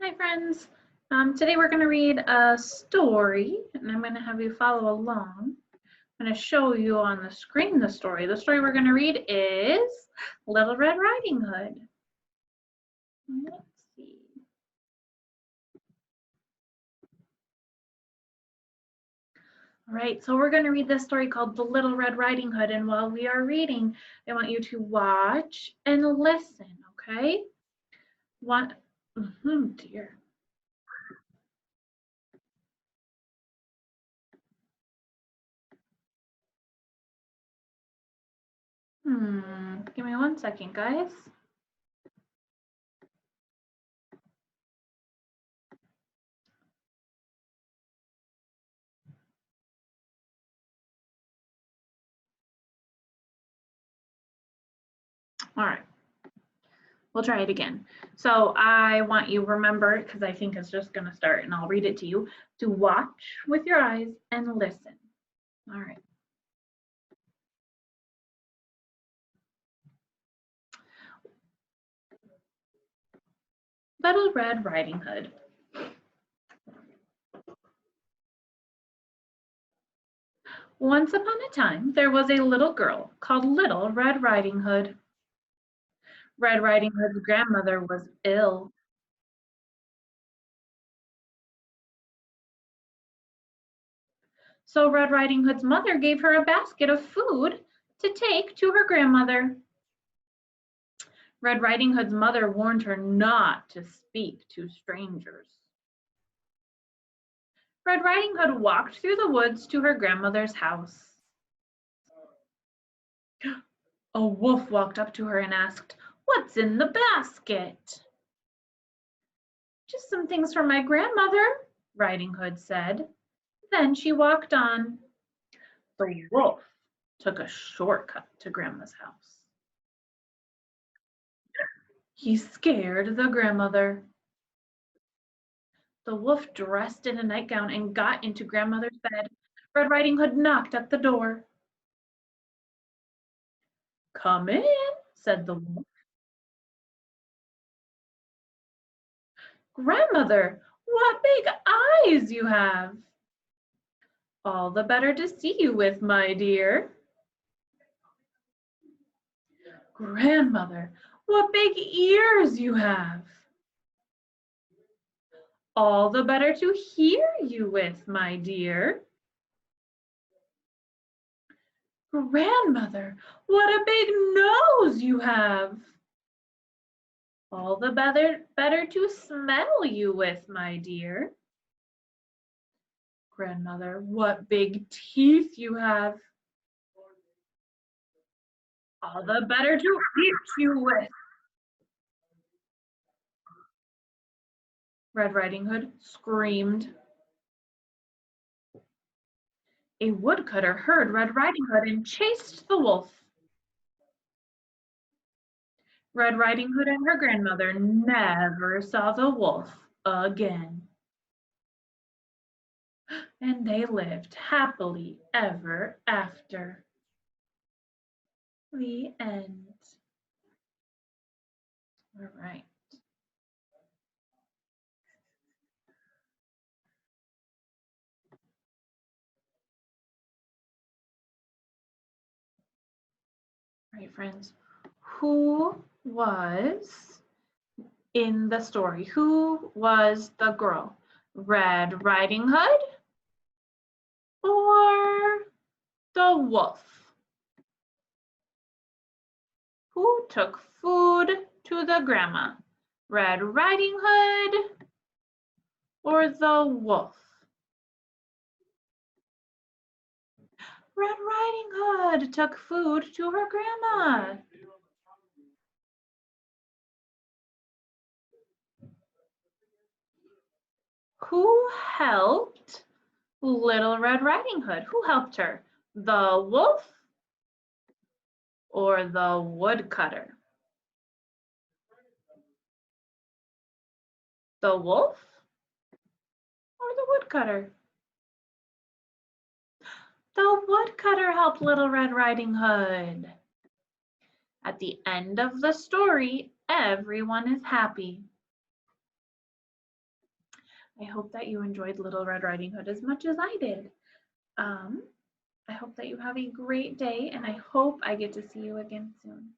Hi friends. Today we're going to read a story and I'm going to have you follow along. I'm going to show you on the screen the story. The story we're going to read is Little Red Riding Hood. Let's see. All right, so we're going to read this story called The Little Red Riding Hood, and while we are reading, I want you to watch and listen, okay? Dear. Give me 1 second, guys. All right. We'll try it again. So I want you remember, because I think it's just going to start and I'll read it to you, to watch with your eyes and listen. All right. Little Red Riding Hood. Once upon a time, there was a little girl called Little Red Riding Hood. Red Riding Hood's grandmother was ill. So Red Riding Hood's mother gave her a basket of food to take to her grandmother. Red Riding Hood's mother warned her not to speak to strangers. Red Riding Hood walked through the woods to her grandmother's house. A wolf walked up to her and asked, "What's in the basket?" "Just some things for my grandmother," Riding Hood said. Then she walked on. The wolf took a shortcut to Grandma's house. He scared the grandmother. The wolf dressed in a nightgown and got into Grandmother's bed. Red Riding Hood knocked at the door. "Come in," said the wolf. "Grandmother, what big eyes you have!" "All the better to see you with, my dear." "Grandmother, what big ears you have!" "All the better to hear you with, my dear." "Grandmother, what a big nose you have!" "All the better to smell you with, my dear." "Grandmother, what big teeth you have!" "All the better to eat you with." Red Riding Hood screamed. A woodcutter heard Red Riding Hood and chased the wolf. Red Riding Hood and her grandmother never saw the wolf again. And they lived happily ever after. The end. All right. All right, friends. Who was in the story? Who was the girl? Red Riding Hood or the wolf? Who took food to the grandma? Red Riding Hood or the wolf? Red Riding Hood took food to her grandma. Who helped Little Red Riding Hood? Who helped her? The wolf or the woodcutter? The wolf or the woodcutter? The woodcutter helped Little Red Riding Hood. At the end of the story, everyone is happy. I hope that you enjoyed Little Red Riding Hood as much as I did. I hope that you have a great day, and I hope I get to see you again soon.